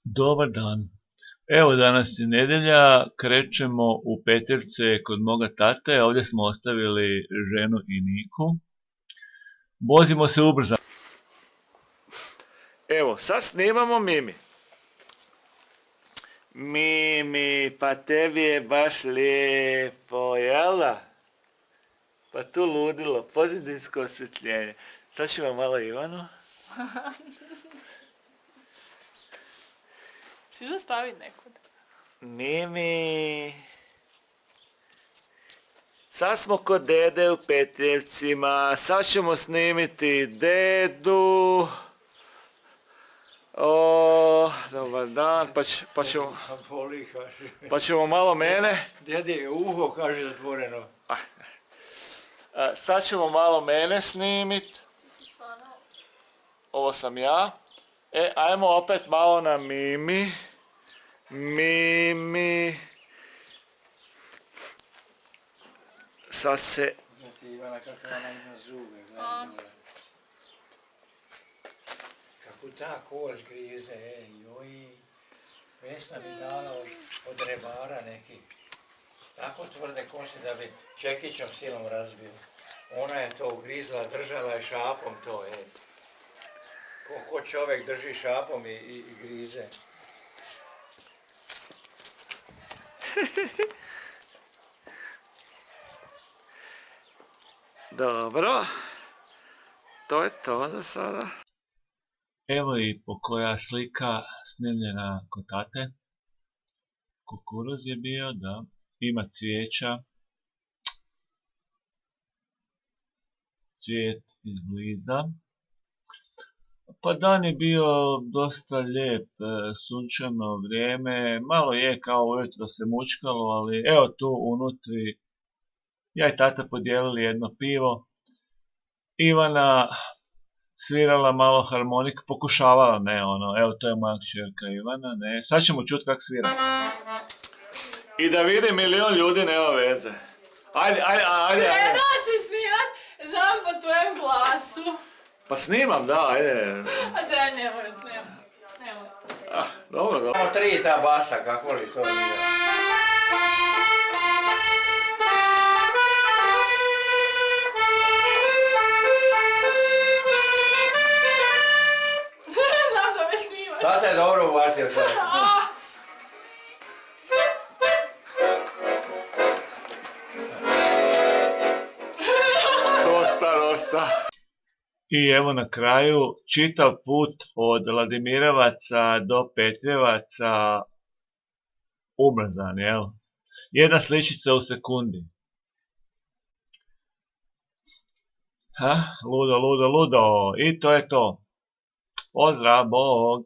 Dobar dan. Evo danas je nedjelja, krećemo u Petrevce kod moga tate, ovdje smo ostavili ženu i Niku. Vozimo se ubrzo. Evo, sad snimamo Mimi. Mimi, pa tebi je baš lijepo, jel da? Pa tu ludilo, pozadinsko osvjetljenje. Sad ćemo malo Ivanu. Svi zastaviti nekud. Mimi. Sad smo kod dede u Petrijevcima, sad ćemo snimiti dedu. Dobar dan, pa ćemo malo mene. Dede, uho, kaže zatvoreno. Sad ćemo malo mene snimit. Ovo sam ja. Ajmo opet malo na Mimi. Mimi. Sad se... Ivana, kako ona ima zube, gledaj. Kako ta koz grize, joj. Vesna bi dala od rebara neki. Tako tvrde kosi da bi čekićom silom razbio. Ona je to ugrizla, držala je šapom to, Ko čovjek drži šapom i grize. Dobro. To je to za sada. Evo i pokoja slika snimljena kod tate. Kukuruz je bio, da. Ima cvijeća. Cvijet izbliza. Pa dan je bio dosta lijep, sunčano vrijeme, malo je kao ujutro se mučkalo, ali evo tu unutri ja i tata podijelili jedno pivo. Ivana svirala malo harmonik, pokušavala, evo to je moja kćerka Ivana, sad ćemo čuti kak svira. I da vidi milion ljudi, nema veze. Ajde. Krenuo si snimat, znam po tvojem glasu. Pa snimam, da, ajde. A da, ne moram. Dobro. Samo 3 ta basa, kako li to ide? Znam da me snimaš. Sad je dobro uvatio sad. Dosta. I evo na kraju, čitav put od Vladimirevaca do Petrjevaca ubrzan, jel? Jedna sličica u sekundi. Ludo. I to je to. Pozdrav, Bog!